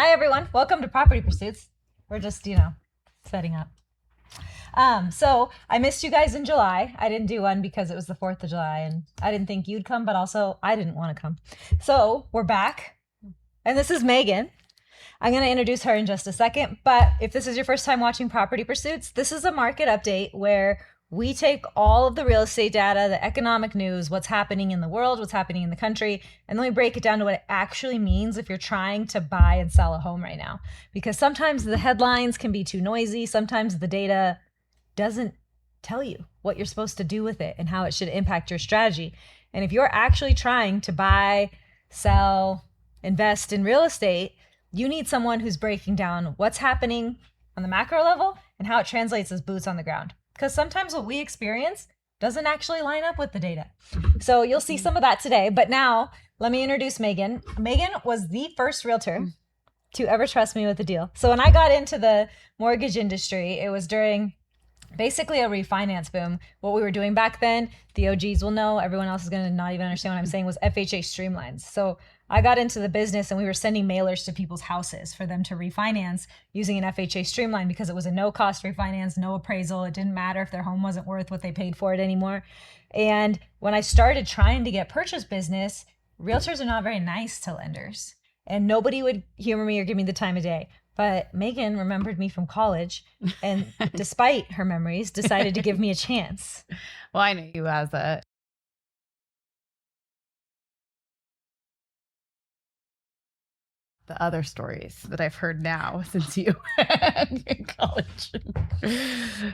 Hi, everyone. Welcome to Property Pursuits. We're just, setting up. So I missed you guys in July. I didn't do one because it was the 4th of July and I didn't think you'd come, but also I didn't want to come. So we're back. And this is Megan. I'm going to introduce her in just a second. But if this is your first time watching Property Pursuits, this is a market update where we take all of the real estate data, the economic news, what's happening in the world, what's happening in the country, and then we break it down to what it actually means if you're trying to buy and sell a home right now. Because sometimes the headlines can be too noisy. Sometimes the data doesn't tell you what you're supposed to do with it and how it should impact your strategy. And if you're actually trying to buy, sell, invest in real estate, you need someone who's breaking down what's happening on the macro level and how it translates as boots on the ground. Because sometimes what we experience doesn't actually line up with the data. So you'll see some of that today. But now let me introduce Megan. Megan was the first realtor to ever trust me with a deal. So when I got into the mortgage industry, it was during basically a refinance boom. What we were doing back then, the OGs will know, everyone else is going to not even understand what I'm saying, was FHA streamlines. So I got into the business and we were sending mailers to people's houses for them to refinance using an FHA streamline because it was a no-cost refinance, no appraisal. It didn't matter if their home wasn't worth what they paid for it anymore. And when I started trying to get purchase business, realtors are not very nice to lenders. And nobody would humor me or give me the time of day. But Megan remembered me from college and despite her memories, decided to give me a chance. Well, I know you as the other stories that I've heard now since you in college.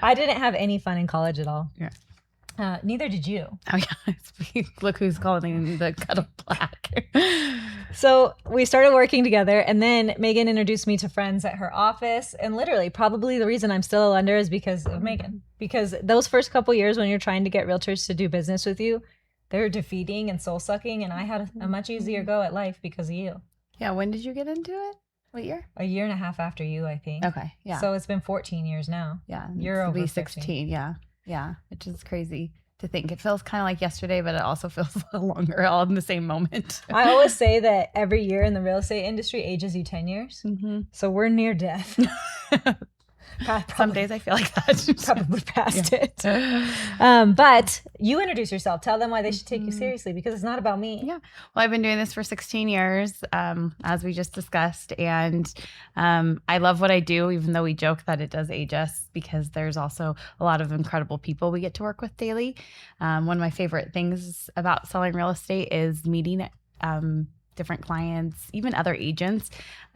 I didn't have any fun in college at all. Yeah. Neither did you. Oh yeah. Look who's calling the kettle black. So we started working together and then Megan introduced me to friends at her office. And literally probably the reason I'm still a lender is because of Megan. Because those first couple years when you're trying to get realtors to do business with you, they're defeating and soul sucking. And I had a much easier go at life because of you. Yeah. When did you get into it? What year? A year and a half after you, I think. Okay. Yeah. So it's been 14 years now. Yeah. You're over 16. 15. Yeah. Yeah. Which is crazy to think. It feels kind of like yesterday, but it also feels a little longer all in the same moment. I always say that every year in the real estate industry ages you 10 years. Mm-hmm. So we're near death. Some days I feel like that. Probably past it. But you introduce yourself. Tell them why they should take you seriously because it's not about me. Yeah. Well, I've been doing this for 16 years, as we just discussed. And I love what I do, even though we joke that it does age us because there's also a lot of incredible people we get to work with daily. One of my favorite things about selling real estate is meeting different clients, even other agents.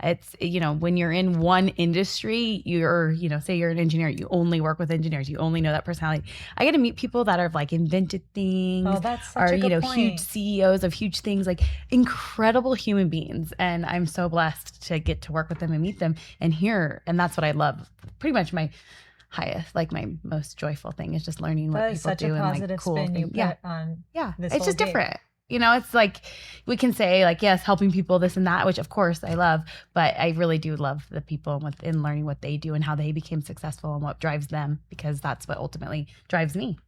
It's, when you're in one industry, you're, say you're an engineer, you only work with engineers, you only know that personality. I get to meet people that have invented things, oh, that's such a good point. Huge CEOs of huge things, incredible human beings. And I'm so blessed to get to work with them and meet them and hear. And that's what I love. Pretty much my highest, my most joyful thing is just learning what people such do a positive and cool spin things. you put on this it's whole just gig. different. It's we can say yes, helping people, this and that, which of course I love, but I really do love the people and learning what they do and how they became successful and what drives them, because that's what ultimately drives me.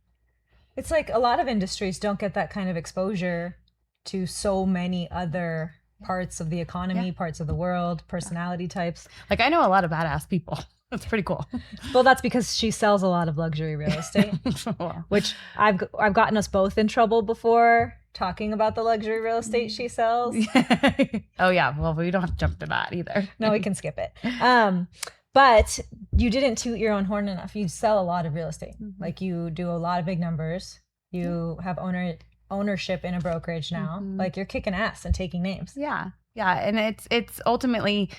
It's a lot of industries don't get that kind of exposure to so many other parts of the economy, parts of the world, personality types. I know a lot of badass people. That's pretty cool. Well, that's because she sells a lot of luxury real estate, which I've gotten us both in trouble before talking about the luxury real estate she sells. Oh yeah. Well, we don't have to jump to that either. No, we can skip it. But you didn't toot your own horn enough. You sell a lot of real estate. You do a lot of big numbers. You have ownership in a brokerage now. You're kicking ass and taking names. Yeah. Yeah. And it's ultimately,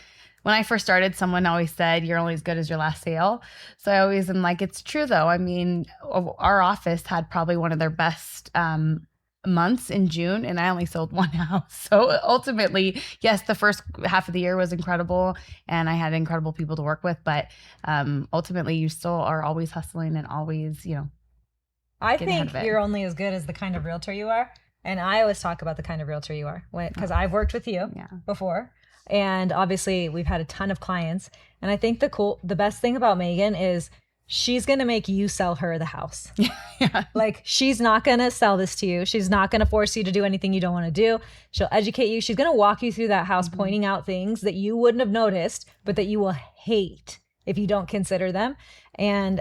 when I first started, someone always said, you're only as good as your last sale. So I always am it's true though. I mean, our office had probably one of their best months in June, and I only sold one house. So ultimately, yes, the first half of the year was incredible and I had incredible people to work with, but ultimately you still are always hustling and always, I think you're only as good as the kind of realtor you are. And I always talk about the kind of realtor you are because I've worked with you before. And obviously we've had a ton of clients. And I think the best thing about Megan is she's going to make you sell her the house. Yeah. Like, she's not going to sell this to you. She's not going to force you to do anything you don't want to do. She'll educate you. She's going to walk you through that house, pointing out things that you wouldn't have noticed, but that you will hate if you don't consider them. And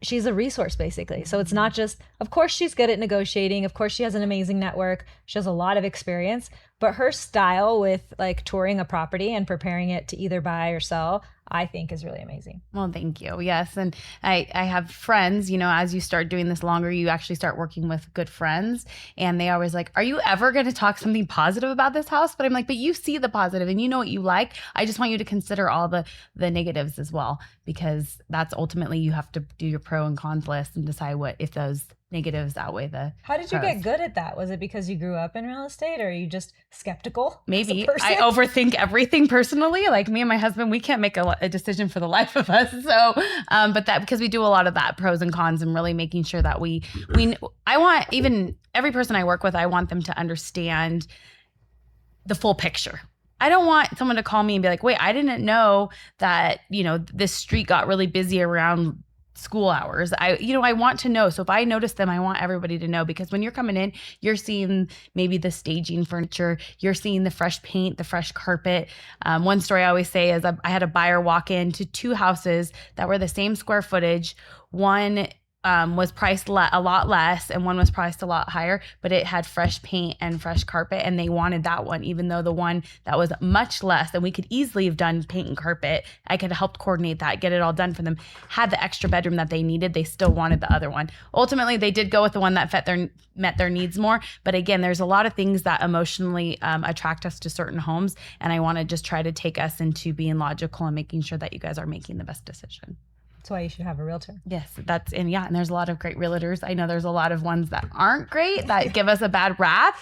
she's a resource, basically. So it's not just, of course, she's good at negotiating. Of course, she has an amazing network. She has a lot of experience, but her style with like touring a property and preparing it to either buy or sell, I think is really amazing. Well, thank you. Yes. And I have friends, you know, as you start doing this longer, you actually start working with good friends, and they always like, are you ever going to talk something positive about this house? But I'm like, but you see the positive and you know what you like. I just want you to consider all the negatives as well, because that's ultimately, you have to do your pro and cons list and decide what, if those negatives outweigh the How did you pros. get good at that? Was it because you grew up in real estate, or are you just skeptical? Maybe. as a person? I overthink everything personally. Like me and my husband, we can't make a decision for the life of us. So, but that, because we do a lot of that pros and cons and really making sure that I want, even every person I work with, I want them to understand the full picture. I don't want someone to call me and be like, wait, I didn't know that, you know, this street got really busy around school hours. I want to know. So if I notice them, I want everybody to know, because when you're coming in, you're seeing maybe the staging furniture, you're seeing the fresh paint, the fresh carpet. One story I always say is I had a buyer walk into 2 houses that were the same square footage. One was priced a lot less, and one was priced a lot higher, but it had fresh paint and fresh carpet, and they wanted that one, even though the one that was much less, and we could easily have done paint and carpet, I could have helped coordinate that, get it all done for them, had the extra bedroom that they needed, they still wanted the other one. Ultimately, they did go with the one that met their needs more, but again, there's a lot of things that emotionally attract us to certain homes, and I want to just try to take us into being logical and making sure that you guys are making the best decision. That's why you should have a realtor. Yes, and there's a lot of great realtors. I know there's a lot of ones that aren't great, that give us a bad rap,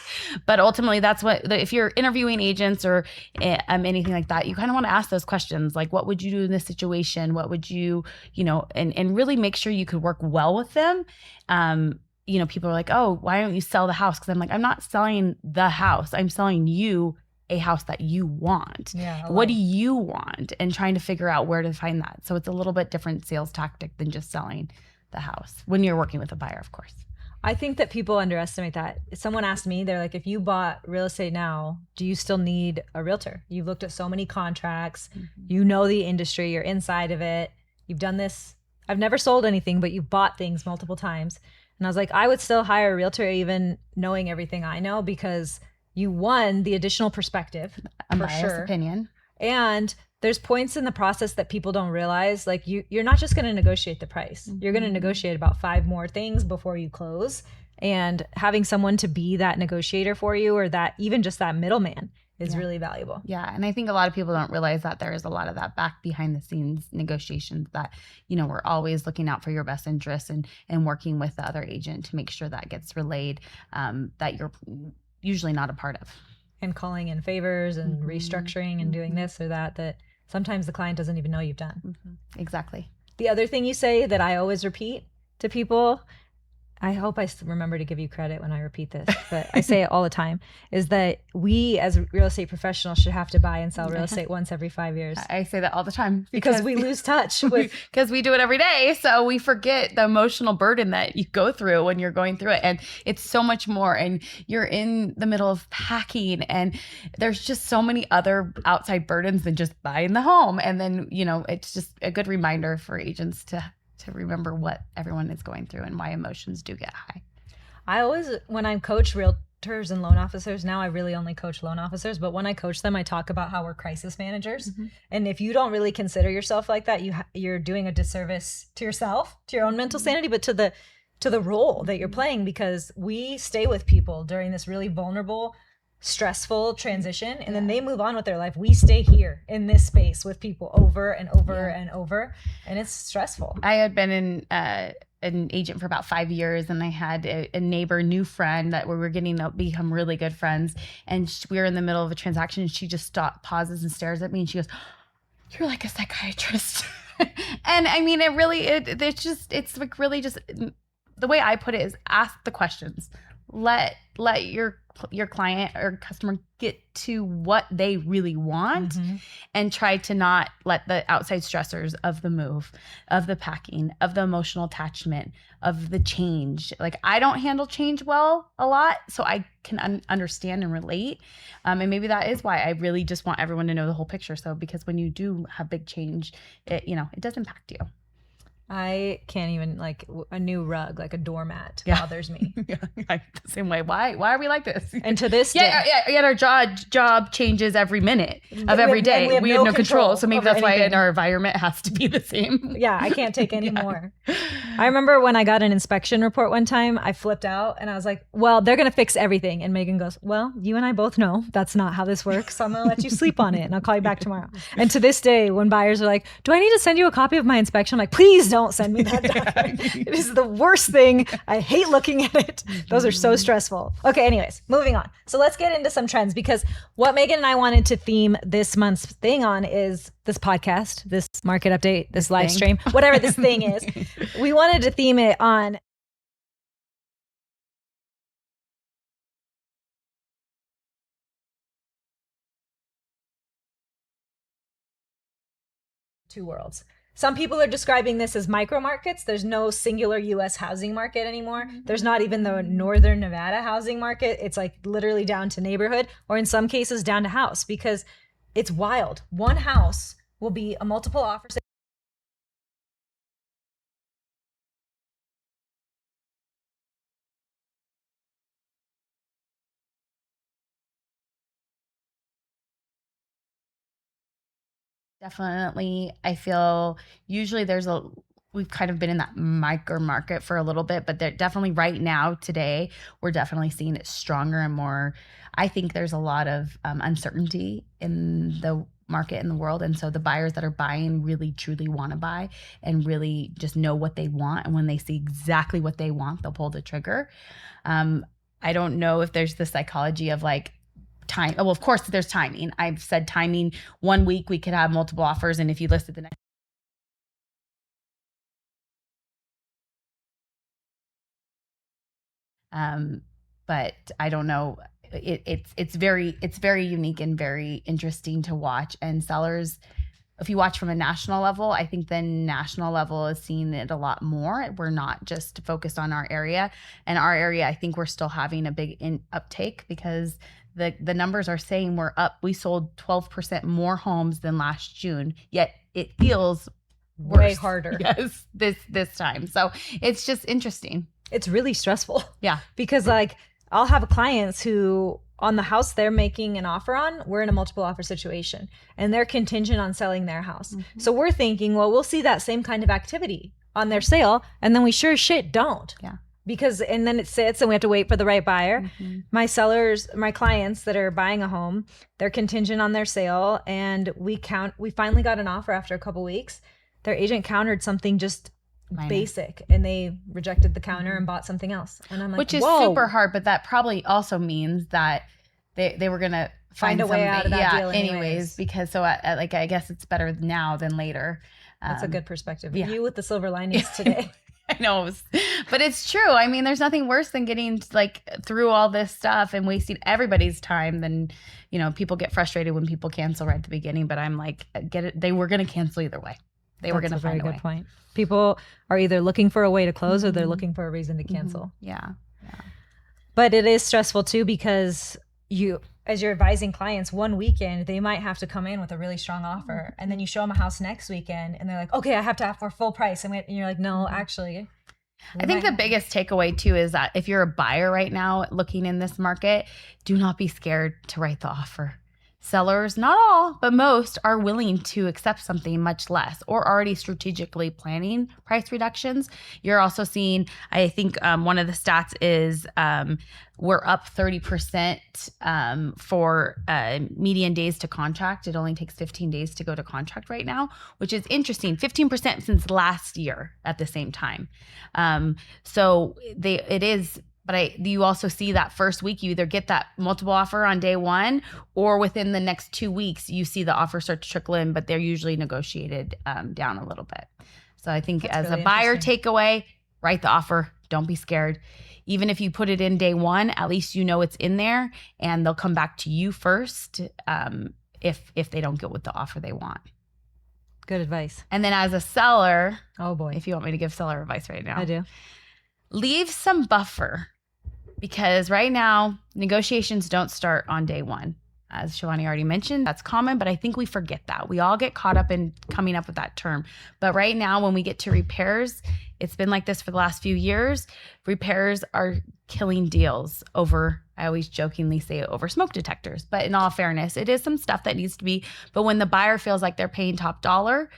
but ultimately that's what, if you're interviewing agents or anything like that, you kind of want to ask those questions, like, what would you do in this situation? What would you and really make sure you could work well with them. People are like, oh, why don't you sell the house? Because I'm like, I'm not selling the house. I'm selling you a house that you want. Yeah. What do you want? And trying to figure out where to find that. So it's a little bit different sales tactic than just selling the house when you're working with a buyer, of course. I think that people underestimate that. Someone asked me, they're like, if you bought real estate now, do you still need a realtor? You've looked at so many contracts, you know the industry, you're inside of it, you've done this. I've never sold anything, but you've bought things multiple times. And I was like, I would still hire a realtor even knowing everything I know, because you won the additional perspective, A for biased sure. opinion. And there's points in the process that people don't realize. Like you're not just going to negotiate the price. You're going to negotiate about 5 more things before you close. And having someone to be that negotiator for you, or that even just that middleman, is really valuable. Yeah. And I think a lot of people don't realize that there is a lot of that back behind the scenes negotiations that, we're always looking out for your best interests and working with the other agent to make sure that gets relayed, that you're usually not a part of. And calling in favors and restructuring and doing this or that sometimes the client doesn't even know you've done. Exactly. The other thing you say that I always repeat to people, I hope I remember to give you credit when I repeat this, but I say it all the time, is that we as real estate professionals should have to buy and sell real estate once every 5 years. I say that all the time. Because we lose touch with... Because we do it every day. So we forget the emotional burden that you go through when you're going through it. And it's so much more. And you're in the middle of packing. And there's just so many other outside burdens than just buying the home. And then, it's just a good reminder for agents to remember what everyone is going through and why emotions do get high. I always, when I coach realtors and loan officers, now I really only coach loan officers, but when I coach them, I talk about how we're crisis managers. And if you don't really consider yourself like that, you're doing a disservice to yourself, to your own mental sanity, but to the role that you're playing, because we stay with people during this really vulnerable, stressful transition, and then they move on with their life. We stay here in this space with people over and over and over, and it's stressful. I had been an agent for about 5 years, and I had a neighbor, new friend, that we were getting to become really good friends, and we were in the middle of a transaction, and she just pauses and stares at me, and she goes, "You're like a psychiatrist." And I mean, it's like really just, the way I put it is, ask the questions. Let your your client or customer get to what they really want Mm-hmm. and try to not let the outside stressors of the move, of the packing, of the emotional attachment, of the change. Like, I don't handle change well a lot, so I can understand and relate. And maybe that is why I really just want everyone to know the whole picture. So, because when you do have big change, it does impact you. I can't even, like, a new rug, like a doormat, Yeah. bothers me. Yeah, the same way. Why are we like this? And to this day, Yet our job changes every minute of every day. we have no control. So maybe over that's why anything. in our environment has to be the same. Yeah, I can't take any Yeah. more. I remember when I got an inspection report one time, I flipped out and I was like, well, they're going to fix everything. And Megan goes, well, you and I both know that's not how this works. So I'm going to let you sleep on it and I'll call you back tomorrow. And to this day, when buyers are like, do I need to send you a copy of my inspection? I'm like, please don't send me that document. It is the worst thing. I hate looking at it. Those are so stressful. Okay, anyways, moving on. So let's get into some trends, because what Megan and I wanted to theme this month's thing on is this podcast, this market update, this live stream, whatever this thing is. We wanted to theme it on two worlds. Some people are describing this as micro markets. There's no singular US housing market anymore. There's not even the Northern Nevada housing market. It's like literally down to neighborhood, or in some cases down to house, because it's wild. One house will be a multiple offer Definitely. I feel usually we've kind of been in that micro market for a little bit, but they're definitely right now, today, we're definitely seeing it stronger and more. I think there's a lot of uncertainty in the market in the world. And so the buyers that are buying really truly want to buy and really just know what they want. And when they see exactly what they want, they'll pull the trigger. I don't know if there's the psychology of like, time. Well, of course there's timing. I've said timing. 1 week we could have multiple offers, and if you listed the next, but I don't know. It's very unique and very interesting to watch. And sellers, if you watch from a national level, I think the national level is seeing it a lot more. We're not just focused on our area. And our area, I think we're still having a big uptake, because the numbers are saying we're up. We sold 12% more homes than last June, yet it feels worse. way harder. Yes, this time. So it's just interesting. It's really stressful. Yeah. Because like I'll have clients who on the house they're making an offer on, we're in a multiple offer situation and they're contingent on selling their house. Mm-hmm. So we're thinking, well, we'll see that same kind of activity on their sale. And then we sure as shit don't. Yeah. Because, and then it sits and we have to wait for the right buyer. Mm-hmm. My clients that are buying a home, they're contingent on their sale. And we finally got an offer after a couple weeks. Their agent countered something just basic and they rejected the counter and bought something else. And I'm like, which is whoa. super hard, but that probably also means that they were going to find a way out of that deal anyways, because I guess it's better now than later. That's a good perspective. Yeah. You with the silver linings today. I know, but it's true. I mean, there's nothing worse than getting like through all this stuff and wasting everybody's time. Than, people get frustrated when people cancel right at the beginning, but I'm like, get it. They were going to cancel either way. They were going to find a way. That's a very good point. People are either looking for a way to close or they're looking for a reason to cancel. Mm-hmm. Yeah. But it is stressful too, because as you're advising clients, one weekend, they might have to come in with a really strong offer. And then you show them a house next weekend and they're like, okay, I have to offer full price. And you're like, no, actually. I think the biggest takeaway too is that if you're a buyer right now looking in this market, do not be scared to write the offer. Sellers, not all, but most, are willing to accept something much less or already strategically planning price reductions. You're also seeing, I think one of the stats is we're up 30% for median days to contract. It only takes 15 days to go to contract right now, which is interesting. 15% since last year at the same time. It is. But you also see that first week, you either get that multiple offer on day one, or within the next 2 weeks, you see the offer start to trickle in, but they're usually negotiated down a little bit. So I think that's as really a buyer takeaway, write the offer. Don't be scared. even if you put it in day one, at least you know it's in there, and they'll come back to you first if they don't get what the offer they want. Good advice. And then as a seller, Oh boy, if you want me to give seller advice right now, I do. Leave some buffer, because right now negotiations don't start on day one. As Shivani already mentioned, that's common, but I think we forget that. We all get caught up in coming up with that term. But right now, when we get to repairs, it's been like this for the last few years. Repairs are killing deals over, I always jokingly say, over smoke detectors. But in all fairness, it is some stuff that needs to be. But when the buyer feels like they're paying top dollar,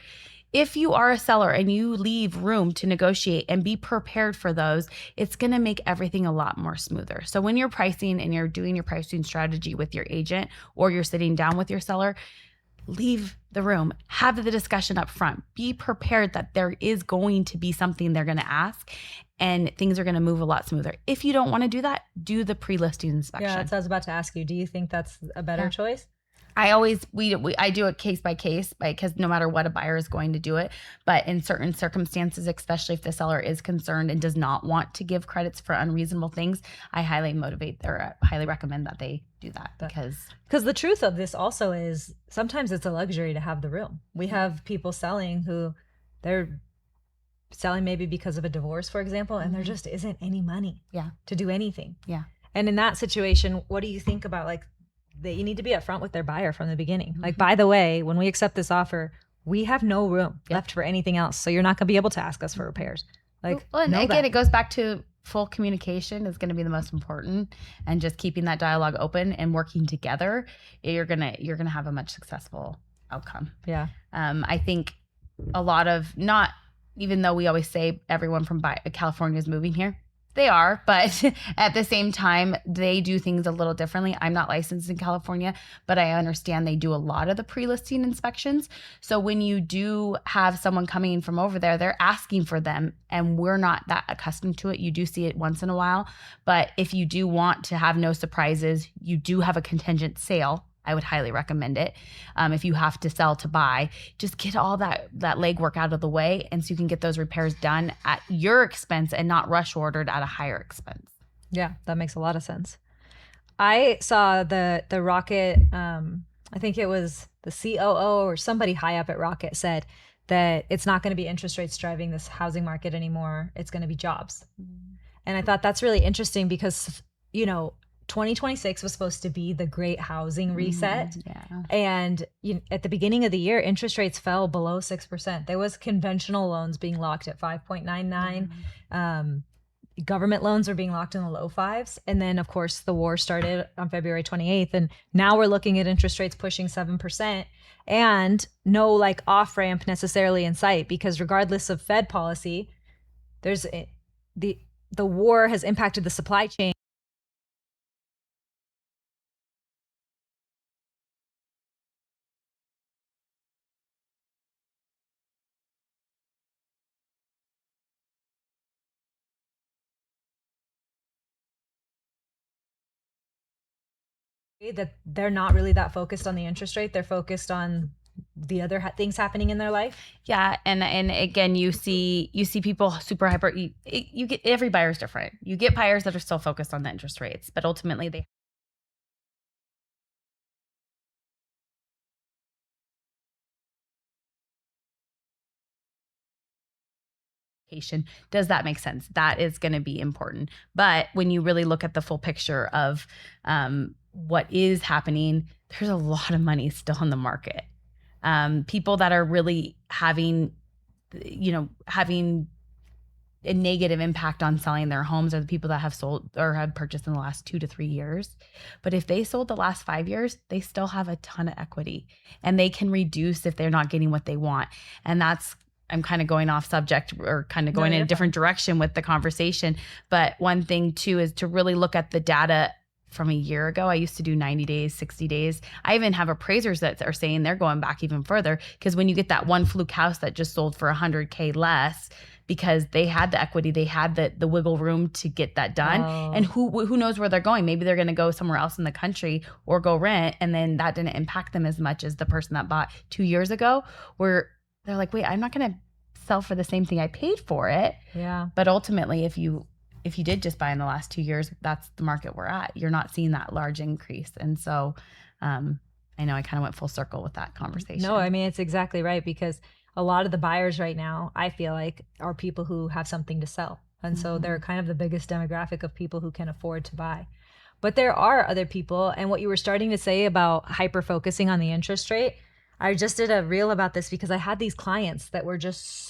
if you are a seller and you leave room to negotiate and be prepared for those, it's going to make everything a lot more smoother. So when you're pricing and you're doing your pricing strategy with your agent, or you're sitting down with your seller, leave the room, have the discussion up front, be prepared that there is going to be something they're going to ask, and things are going to move a lot smoother. If you don't want to do that, do the pre-listing inspection. Yeah, that's what I was about to ask you. Do you think that's a better choice? I do it case by case, because no matter what, a buyer is going to do it. But in certain circumstances, especially if the seller is concerned and does not want to give credits for unreasonable things, I highly recommend that they do that, because the truth of this also is sometimes it's a luxury to have the room. We have people selling who they're selling maybe because of a divorce, for example, and there just isn't any money to do anything. Yeah. And in that situation, what do you think about that you need to be upfront with their buyer from the beginning? Like, by the way, when we accept this offer, we have no room left for anything else. So you're not going to be able to ask us for repairs. Like, well, and again, it goes back to full communication is going to be the most important, and just keeping that dialogue open and working together. You're gonna have a much successful outcome. Yeah. I think a lot of, not even though we always say everyone from California is moving here. They are, but at the same time, they do things a little differently. I'm not licensed in California, but I understand they do a lot of the pre-listing inspections. So when you do have someone coming from over there, they're asking for them, and we're not that accustomed to it. You do see it once in a while, but if you do want to have no surprises, you do have a contingent sale. I would highly recommend it. If you have to sell to buy, just get all that legwork out of the way, and so you can get those repairs done at your expense and not rush ordered at a higher expense. Yeah, that makes a lot of sense. I saw the Rocket, I think it was the COO or somebody high up at Rocket said that it's not going to be interest rates driving this housing market anymore. It's going to be jobs. And I thought that's really interesting because, 2026 was supposed to be the great housing reset. And at the beginning of the year, interest rates fell below 6%. There was conventional loans being locked at 5.99. Government loans were being locked in the low fives. And then, of course, the war started on February 28th. And now we're looking at interest rates pushing 7%, and no off ramp necessarily in sight, because regardless of Fed policy, the war has impacted the supply chain. That they're not really that focused on the interest rate. They're focused on the other things happening in their life. Yeah, and again, you see people super hyper. You get, every buyer is different. You get buyers that are still focused on the interest rates, but ultimately they. Does that make sense? That is going to be important. But when you really look at the full picture of what is happening, there's a lot of money still in the market. People that are really having a negative impact on selling their homes are the people that have sold or have purchased in the last 2 to 3 years. But if they sold the last 5 years, they still have a ton of equity, and they can reduce if they're not getting what they want. And I'm kind of going off subject, or kind of going in a different direction with the conversation. But one thing too is to really look at the data from a year ago. I used to do 90 days, 60 days. I even have appraisers that are saying they're going back even further, because when you get that one fluke house that just sold for $100K less, because they had the equity, they had the wiggle room to get that done. And who knows where they're going? Maybe they're going to go somewhere else in the country or go rent, and then that didn't impact them as much as the person that bought 2 years ago, where they're like, wait, I'm not going to sell for the same thing I paid for it. Yeah. But ultimately, if you if you did just buy in the last 2 years, that's the market we're at. You're not seeing that large increase. And so I know I kind of went full circle with that conversation. No, I mean, it's exactly right, because a lot of the buyers right now, I feel like, are people who have something to sell. And so they're kind of the biggest demographic of people who can afford to buy. But there are other people. And what you were starting to say about hyper focusing on the interest rate, I just did a reel about this because I had these clients that were just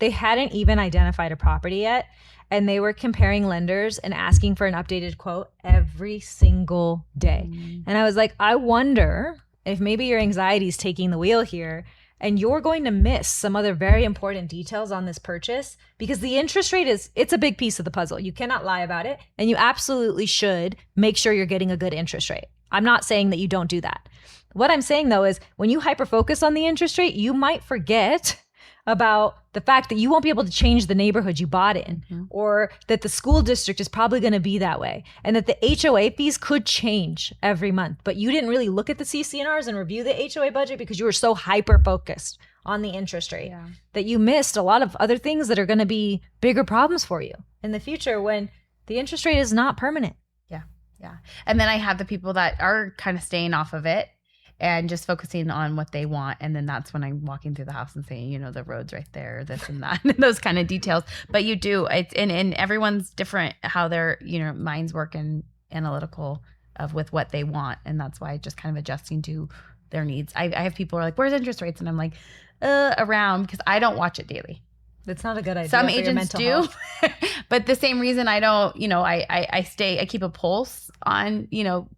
they hadn't even identified a property yet. And they were comparing lenders and asking for an updated quote every single day. And I was like, I wonder if maybe your anxiety is taking the wheel here and you're going to miss some other very important details on this purchase, because the interest rate it's a big piece of the puzzle. You cannot lie about it. And you absolutely should make sure you're getting a good interest rate. I'm not saying that you don't do that. What I'm saying though is when you hyper focus on the interest rate, you might forget about the fact that you won't be able to change the neighborhood you bought in, or that the school district is probably going to be that way, and that the HOA fees could change every month. But you didn't really look at the CC&Rs and review the HOA budget because you were so hyper focused on the interest rate that you missed a lot of other things that are going to be bigger problems for you in the future when the interest rate is not permanent. Yeah. And then I have the people that are kind of staying off of it and just focusing on what they want. And then that's when I'm walking through the house and saying, you know, the road's right there, this and that, and those kind of details. But you do, and everyone's different how their, you know, minds work and analytical with what they want. And that's why just kind of adjusting to their needs. I have people who are like, where's interest rates? And I'm like, around, because I don't watch it daily. That's not a good idea. Some agents do, but the same reason I don't, you know, I keep a pulse on, you know,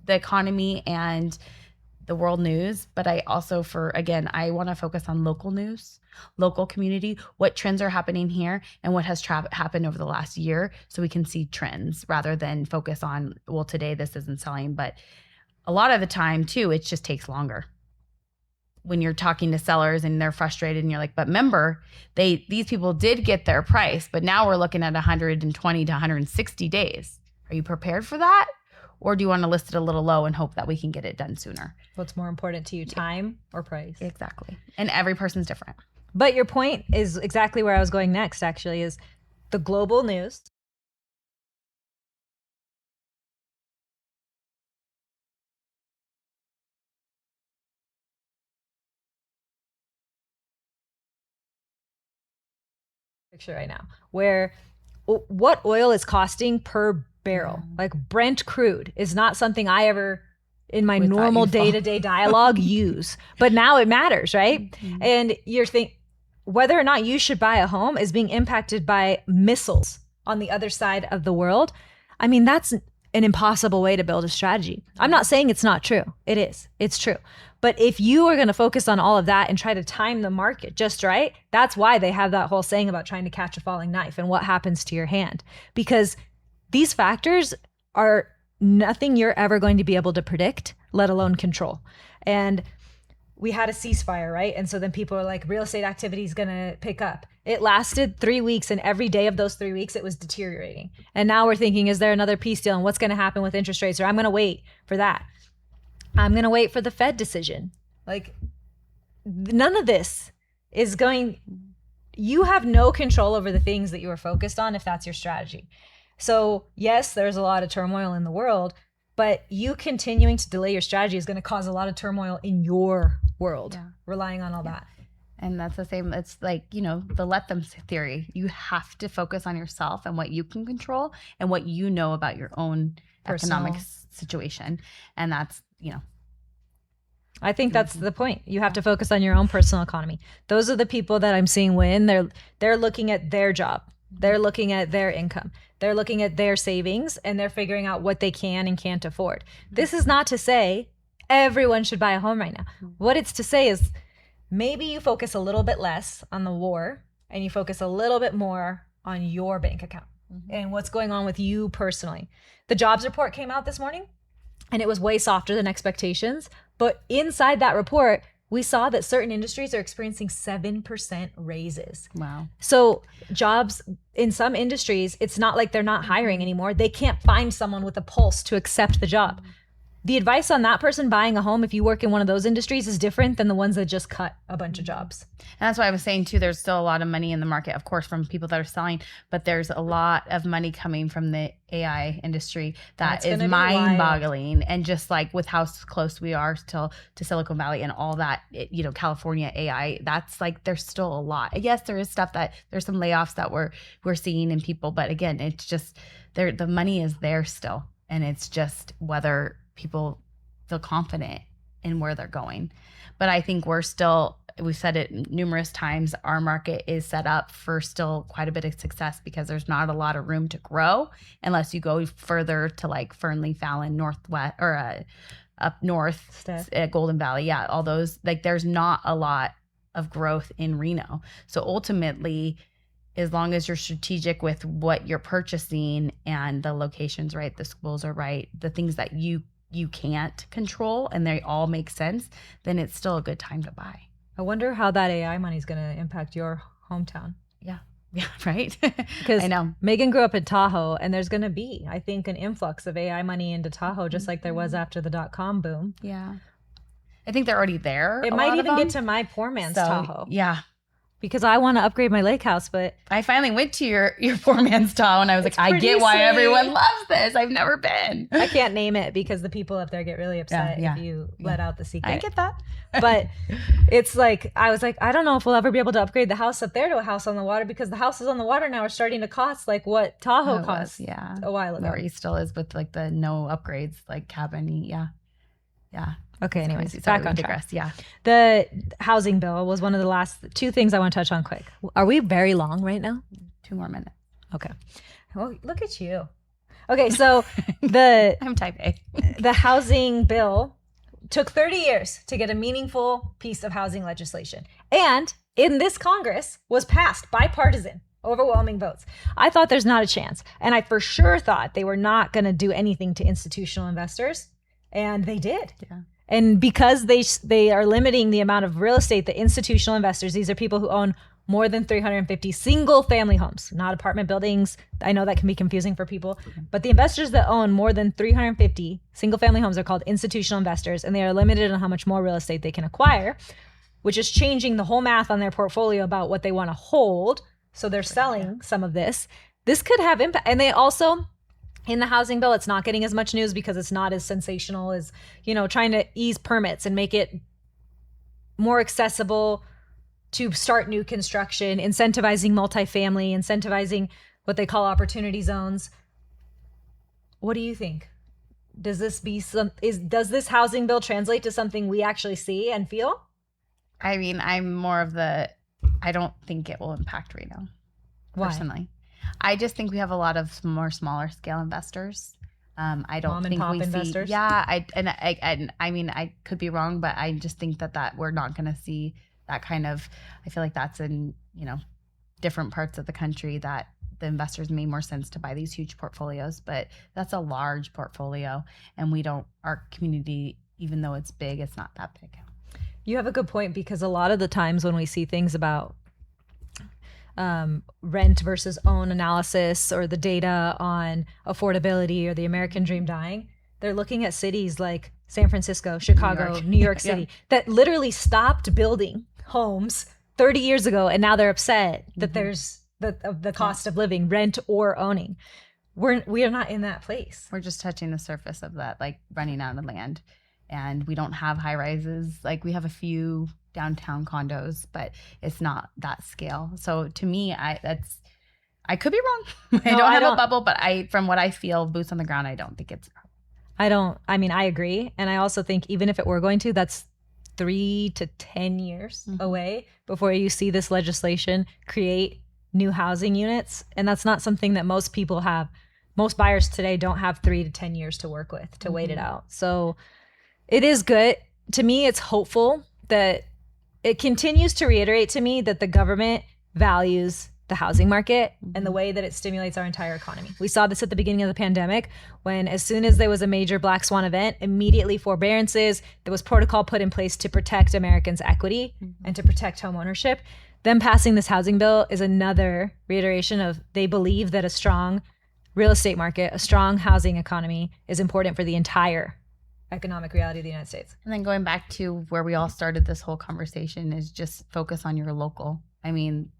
the economy and the world news, but I also I want to focus on local news, local community, what trends are happening here and what has happened over the last year, so we can see trends rather than focus on, well, today this isn't selling. But a lot of the time too, it just takes longer when you're talking to sellers and they're frustrated and you're like, but remember, these people did get their price, but now we're looking at 120 to 160 days. Are you prepared for that? Or do you want to list it a little low and hope that we can get it done sooner? What's more important to you, time or price? Exactly. And every person's different. But your point is exactly where I was going next, actually, is the global news. Picture right now, where what oil is costing per barrel, like Brent crude, is not something I ever in my normal day-to-day dialogue use, but now it matters, right? And you're thinking whether or not you should buy a home is being impacted by missiles on the other side of the world. I mean, that's an impossible way to build a strategy. I'm not saying it's not true. It is. It's true. But if you are going to focus on all of that and try to time the market just right, that's why they have that whole saying about trying to catch a falling knife and what happens to your hand. Because these factors are nothing you're ever going to be able to predict, let alone control. And we had a ceasefire, right? And so then people are like, real estate activity is going to pick up. It lasted 3 weeks, and every day of those 3 weeks, it was deteriorating. And now we're thinking, is there another peace deal? And what's going to happen with interest rates? Or I'm going to wait for that. I'm going to wait for the Fed decision. Like, none of this is going, you have no control over the things that you are focused on if that's your strategy. So yes, there's a lot of turmoil in the world, but you continuing to delay your strategy is going to cause a lot of turmoil in your world, relying on all that. And that's the same. It's like, you know, the let them theory. You have to focus on yourself and what you can control and what you know about your own economic situation. And that's, you know, I think that's the point. You have to focus on your own personal economy. Those are the people that I'm seeing win. They're looking at their job. They're looking at their income. They're looking at their savings, and they're figuring out what they can and can't afford. This is not to say everyone should buy a home right now. What it's to say is maybe you focus a little bit less on the war and you focus a little bit more on your bank account and what's going on with you personally. The jobs report came out this morning and it was way softer than expectations. But inside that report, we saw that certain industries are experiencing 7% raises. Wow. So jobs in some industries, it's not like they're not hiring anymore. They can't find someone with a pulse to accept the job. the advice on that person buying a home, if you work in one of those industries, is different than the ones that just cut a bunch of jobs. And that's why I was saying too, there's still a lot of money in the market, of course, from people that are selling, but there's a lot of money coming from the AI industry that is mind boggling. And just like with how close we are still to Silicon Valley and all that, California AI, that's like, there's still a lot. Yes, there is stuff that there's some layoffs that we're seeing in people, but again, it's just there, the money is there still. And it's just whether people feel confident in where they're going. But I think we've said it numerous times, our market is set up for still quite a bit of success because there's not a lot of room to grow unless you go further to like Fernley, Fallon, Northwest, or up north, Golden Valley. Yeah, all those, like there's not a lot of growth in Reno. So ultimately, as long as you're strategic with what you're purchasing and the location's right, the schools are right, the things that you can't control and they all make sense, then it's still a good time to buy. I wonder how that AI money is going to impact your hometown. Yeah, right. Because I know Megan grew up in Tahoe, and there's going to be, I think, an influx of AI money into Tahoe, just like there was after the .com boom. Yeah, I think they're already there. It might even get to my poor man's Tahoe. Yeah. Because I want to upgrade my lake house, but I finally went to your poor man's Tahoe, and I was like, I get why everyone loves this. I've never been. I can't name it because the people up there get really upset if you let out the secret. I get that. But it's like, I was like, I don't know if we'll ever be able to upgrade the house up there to a house on the water, because the houses on the water now are starting to cost like what Tahoe cost a while ago. Where he still is with like the no upgrades, like cabin. Yeah. Okay, anyways, back on track. Yeah. The housing bill was one of the last two things I want to touch on quick. Are we very long right now? 2 more minutes. Okay. Well, look at you. Okay, so I'm type A. The housing bill took 30 years to get a meaningful piece of housing legislation. And in this Congress was passed bipartisan, overwhelming votes. I thought there's not a chance. And I for sure thought they were not going to do anything to institutional investors. And they did. Yeah. And because they are limiting the amount of real estate that institutional investors, these are people who own more than 350 single family homes, not apartment buildings. I know that can be confusing for people, but the investors that own more than 350 single family homes are called institutional investors, and they are limited on how much more real estate they can acquire, which is changing the whole math on their portfolio about what they want to hold. So they're selling some of this. This could have impact. And they also, in the housing bill, it's not getting as much news because it's not as sensational as, trying to ease permits and make it more accessible to start new construction, incentivizing multifamily, incentivizing what they call opportunity zones. What do you think? Does this housing bill translate to something we actually see and feel? I mean, I'm more of I don't think it will impact Reno. Why? Personally. I just think we have a lot of more smaller scale investors. I don't think we investors? see. Yeah, I mean, I could be wrong, but I just think that we're not going to see that kind of. I feel like that's in different parts of the country that the investors made more sense to buy these huge portfolios. But that's a large portfolio, and our community, even though it's big, it's not that big. You have a good point, because a lot of the times when we see things about rent versus own analysis, or the data on affordability, or the American dream dying, they're looking at cities like San Francisco, Chicago, New York City, that literally stopped building homes 30 years ago, and now they're upset that there's the cost of living, rent or owning. We are not in that place. We're just touching the surface of that, like running out of land. And we don't have high rises. Like, we have a few downtown condos, but it's not that scale. So to me, I could be wrong. I don't have a bubble, but from what I feel, boots on the ground, I don't think it's a problem. I agree. And I also think even if it were going to, that's 3 to 10 years away before you see this legislation create new housing units. And that's not something that most people have. Most buyers today don't have 3 to 10 years to work with to wait it out. So it is good. To me, it's hopeful that it continues to reiterate to me that the government values the housing market and the way that it stimulates our entire economy. We saw this at the beginning of the pandemic, when as soon as there was a major black swan event, immediately forbearances, there was protocol put in place to protect Americans' equity and to protect home ownership. Them passing this housing bill is another reiteration of they believe that a strong real estate market, a strong housing economy is important for the entire economic reality of the United States. And then going back to where we all started this whole conversation is just focus on your local. I mean,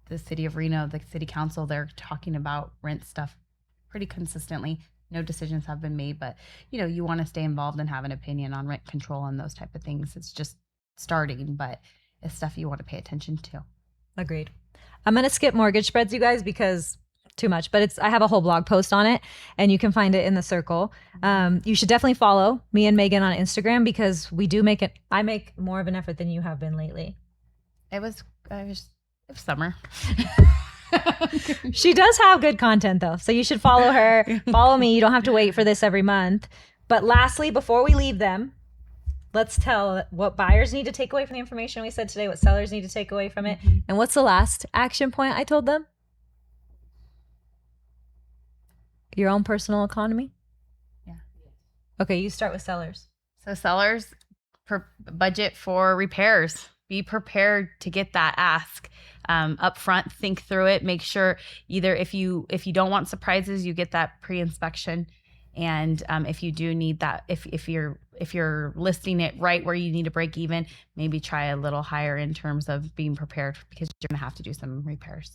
the city of Reno, the city council, they're talking about rent stuff pretty consistently. No decisions have been made, but you want to stay involved and have an opinion on rent control and those type of things. It's just starting, but it's stuff you want to pay attention to. Agreed. I'm going to skip mortgage spreads, you guys, because too much, but I have a whole blog post on it and you can find it in the circle. You should definitely follow me and Megan on Instagram because I make more of an effort than you have been lately. It was summer. She does have good content though. So you should follow her, follow me. You don't have to wait for this every month. But lastly, before we leave them, let's tell what buyers need to take away from the information we said today, what sellers need to take away from it. And what's the last action point I told them? Your own personal economy? Yeah. Okay, you start with sellers. So sellers, budget for repairs. Be prepared to get that ask up front. Think through it. Make sure either if you don't want surprises, you get that pre-inspection. And if you do need that, if you're listing it right where you need to break even, maybe try a little higher in terms of being prepared because you're gonna have to do some repairs.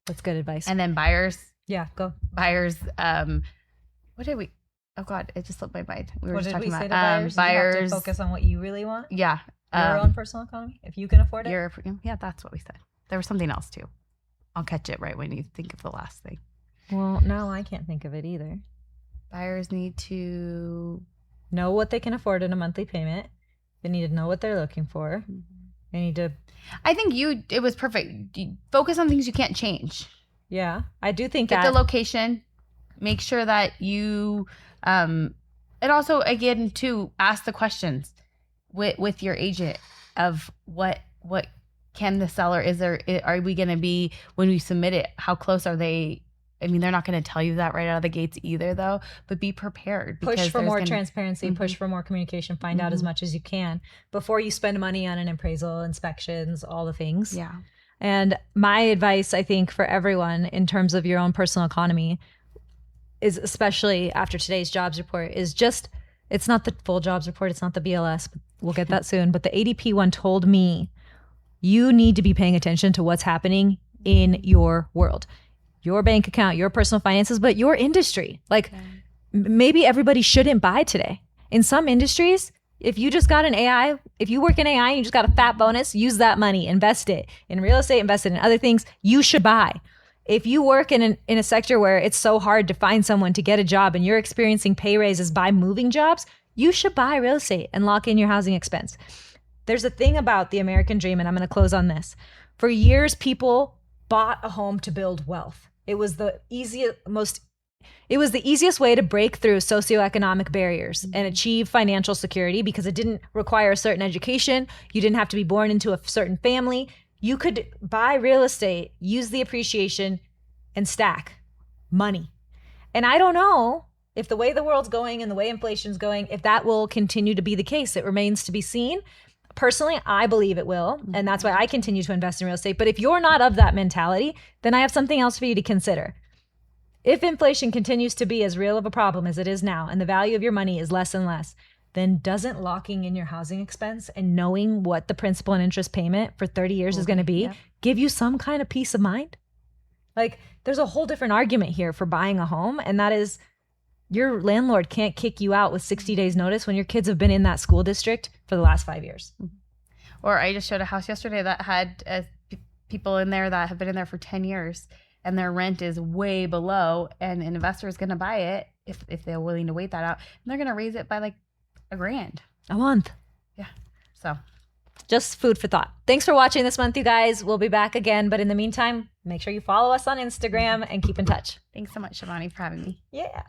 That's good advice. And then buyers. Yeah, go. Buyers, what did we, oh God, it just slipped my mind. We were What just did we talking say about to buyers? buyers. You have to focus on what you really want. Yeah. Your own personal economy, if you can afford it. Yeah, that's what we said. There was something else too. I'll catch it right when you think of the last thing. Well, no, I can't think of it either. Buyers need to know what they can afford in a monthly payment. They need to know what they're looking for. They need to. I think it was perfect. Focus on things you can't change. Yeah, I do think Get that. the location. Make sure that you, and also again to ask the questions with your agent of what can the seller, are we going to be, when we submit it, how close are they? I mean, they're not going to tell you that right out of the gates either though, but be prepared. Push for more transparency, push for more communication, find out as much as you can before you spend money on an appraisal, inspections, all the things. Yeah. And my advice, I think, for everyone in terms of your own personal economy is, especially after today's jobs report, is just, it's not the full jobs report, it's not the BLS, but we'll get that soon. But the ADP one told me you need to be paying attention to what's happening in your world, your bank account, your personal finances, but your industry. Like maybe everybody shouldn't buy today. In some industries, if you just got an AI, if you work in AI and you just got a fat bonus, use that money, invest it in real estate, invest it in other things, you should buy. If you work in a sector where it's so hard to find someone to get a job and you're experiencing pay raises by moving jobs, you should buy real estate and lock in your housing expense. There's a thing about the American dream, and I'm going to close on this. For years, people bought a home to build wealth. It was the easiest way to break through socioeconomic barriers and achieve financial security because it didn't require a certain education. You didn't have to be born into a certain family. You could buy real estate, use the appreciation, and stack money. And I don't know if the way the world's going and the way inflation's going, if that will continue to be the case. It remains to be seen. Personally, I believe it will. And that's why I continue to invest in real estate. But if you're not of that mentality, then I have something else for you to consider. If inflation continues to be as real of a problem as it is now, and the value of your money is less and less, then doesn't locking in your housing expense and knowing what the principal and interest payment for 30 years is going to be give you some kind of peace of mind? Like, there's a whole different argument here for buying a home, and that is your landlord can't kick you out with 60 days notice when your kids have been in that school district for the last 5 years. Or I just showed a house yesterday that had people in there that have been in there for 10 years and their rent is way below, and an investor is going to buy it if they're willing to wait that out, and they're going to raise it by like $1,000 a month. Yeah. So just food for thought. Thanks for watching this month, you guys. We'll be back again. But in the meantime, make sure you follow us on Instagram and keep in touch. Thanks so much, Shivani, for having me. Yeah.